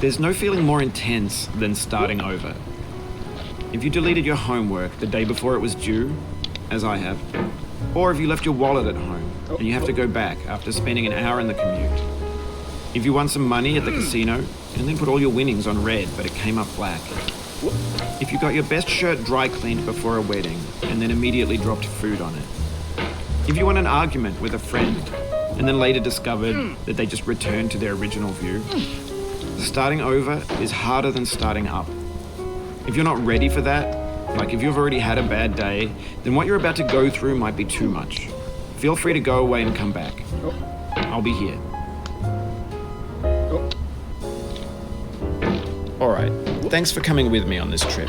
There's no feeling more intense than starting over. If you deleted your homework the day before it was due, as I have, or if you left your wallet at home and you have to go back after spending an hour in the commute. If you won some money at the casino and then put all your winnings on red but it came up black. If you got your best shirt dry cleaned before a wedding and then immediately dropped food on it. If you won an argument with a friend and then later discovered that they just returned to their original view. Starting over is harder than starting up. If you're not ready for that, like if you've already had a bad day, then what you're about to go through might be too much. Feel free to go away and come back. I'll be here. Alright, thanks for coming with me on this trip.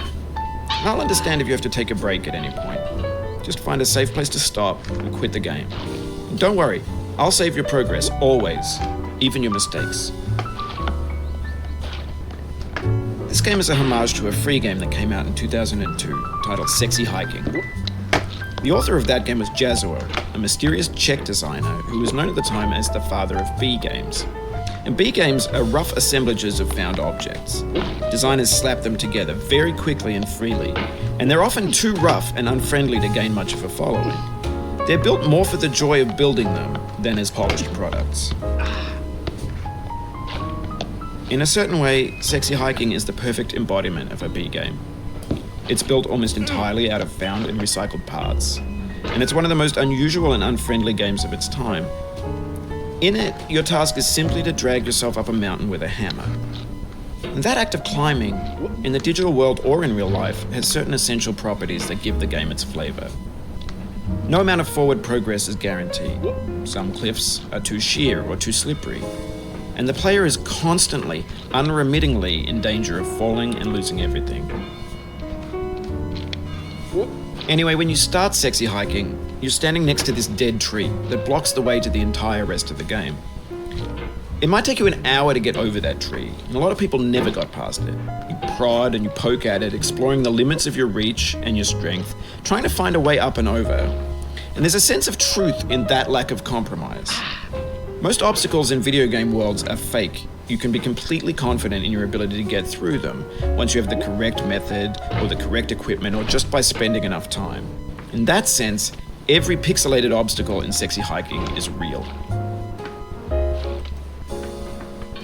I'll understand if you have to take a break at any point. Just find a safe place to stop and quit the game. And don't worry, I'll save your progress, always, even your mistakes. This game is a homage to a free game that came out in 2002, titled Sexy Hiking. The author of that game was Jazuo, a mysterious Czech designer who was known at the time as the father of B games. And B games are rough assemblages of found objects. Designers slap them together very quickly and freely, and they're often too rough and unfriendly to gain much of a following. They're built more for the joy of building them than as polished products. In a certain way, Sexy Hiking is the perfect embodiment of a B game. It's built almost entirely out of found and recycled parts, and it's one of the most unusual and unfriendly games of its time. In it, your task is simply to drag yourself up a mountain with a hammer. And that act of climbing, in the digital world or in real life, has certain essential properties that give the game its flavor. No amount of forward progress is guaranteed. Some cliffs are too sheer or too slippery. And the player is constantly, unremittingly in danger of falling and losing everything. Anyway, when you start Sexy Hiking, you're standing next to this dead tree that blocks the way to the entire rest of the game. It might take you an hour to get over that tree, and a lot of people never got past it. You prod and you poke at it, exploring the limits of your reach and your strength, trying to find a way up and over. And there's a sense of truth in that lack of compromise. Most obstacles in video game worlds are fake. You can be completely confident in your ability to get through them once you have the correct method or the correct equipment or just by spending enough time. In that sense, every pixelated obstacle in Sexy Hiking is real.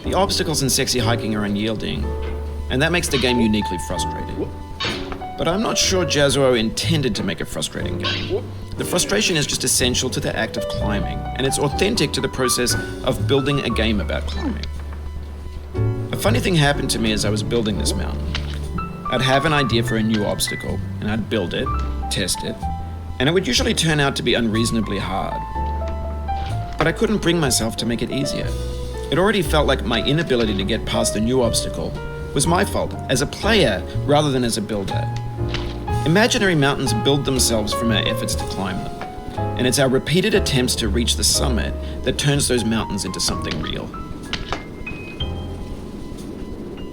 The obstacles in Sexy Hiking are unyielding, and that makes the game uniquely frustrating. But I'm not sure Jazuo intended to make a frustrating game. The frustration is just essential to the act of climbing, and it's authentic to the process of building a game about climbing. A funny thing happened to me as I was building this mountain. I'd have an idea for a new obstacle, and I'd build it, test it, and it would usually turn out to be unreasonably hard. But I couldn't bring myself to make it easier. It already felt like my inability to get past the new obstacle was my fault as a player rather than as a builder. Imaginary mountains build themselves from our efforts to climb them, and it's our repeated attempts to reach the summit that turns those mountains into something real.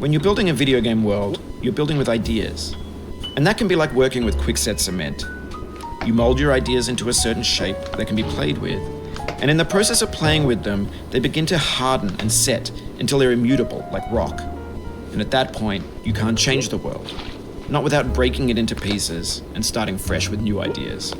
When you're building a video game world, you're building with ideas, and that can be like working with quickset cement. You mold your ideas into a certain shape that can be played with, and in the process of playing with them, they begin to harden and set until they're immutable, like rock. And at that point, you can't change the world. Not without breaking it into pieces and starting fresh with new ideas.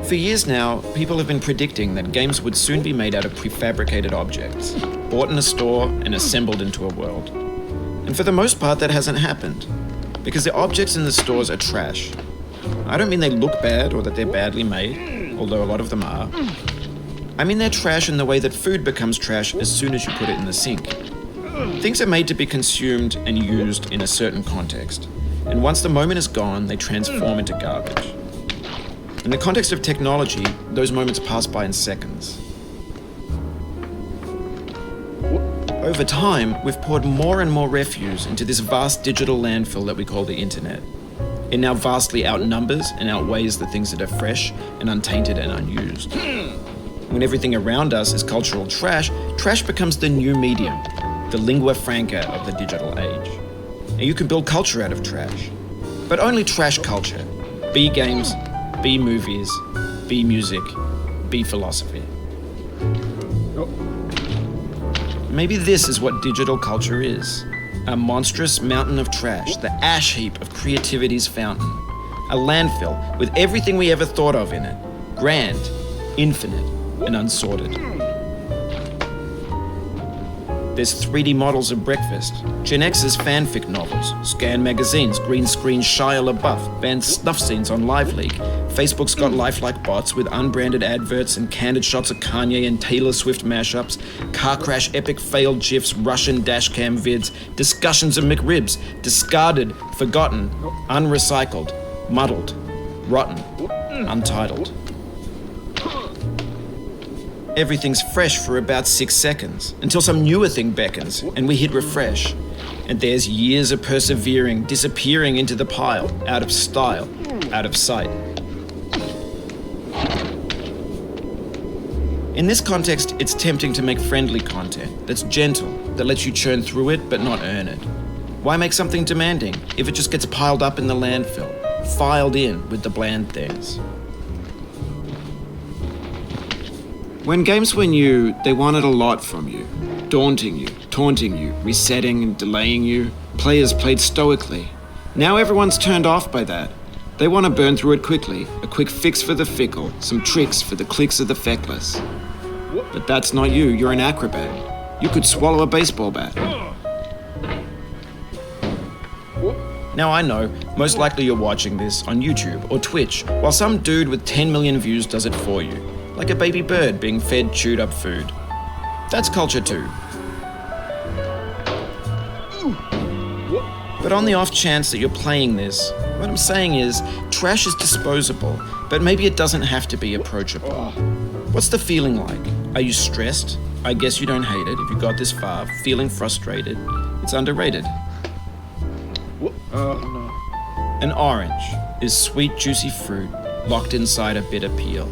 For years now, people have been predicting that games would soon be made out of prefabricated objects, bought in a store and assembled into a world. And for the most part, that hasn't happened, because the objects in the stores are trash. I don't mean they look bad or that they're badly made, although a lot of them are. I mean they're trash in the way that food becomes trash as soon as you put it in the sink. Things are made to be consumed and used in a certain context, and once the moment is gone, they transform into garbage. In the context of technology, those moments pass by in seconds. Over time, we've poured more and more refuse into this vast digital landfill that we call the internet. It now vastly outnumbers and outweighs the things that are fresh and untainted and unused. When everything around us is cultural trash, trash becomes the new medium, the lingua franca of the digital age. And you can build culture out of trash, but only trash culture. B games, B movies, B music, B philosophy. Maybe this is what digital culture is. A monstrous mountain of trash, the ash heap of creativity's fountain. A landfill with everything we ever thought of in it. Grand, infinite, and unsorted. There's 3D models of breakfast, Gen X's fanfic novels, scan magazines, green screen Shia LaBeouf, banned snuff scenes on Live Leak. Facebook's got lifelike bots with unbranded adverts and candid shots of Kanye and Taylor Swift mashups, car crash epic failed GIFs, Russian dashcam vids, discussions of McRibs, discarded, forgotten, unrecycled, muddled, rotten, untitled. Everything's fresh for about 6 seconds, until some newer thing beckons, and we hit refresh. And there's years of persevering, disappearing into the pile, out of style, out of sight. In this context, it's tempting to make friendly content that's gentle, that lets you churn through it but not earn it. Why make something demanding if it just gets piled up in the landfill, filed in with the bland things? When games were new, they wanted a lot from you. Daunting you, taunting you, resetting and delaying you. Players played stoically. Now everyone's turned off by that. They want to burn through it quickly, a quick fix for the fickle, some tricks for the clicks of the feckless. But that's not you, you're an acrobat. You could swallow a baseball bat. Now I know, most likely you're watching this on YouTube or Twitch, while some dude with 10 million views does it for you. Like a baby bird being fed chewed up food. That's culture too. But on the off chance that you're playing this, what I'm saying is, trash is disposable, but maybe it doesn't have to be approachable. What's the feeling like? Are you stressed? I guess you don't hate it if you got this far. Feeling frustrated? It's underrated. An orange is sweet, juicy fruit locked inside a bitter peel.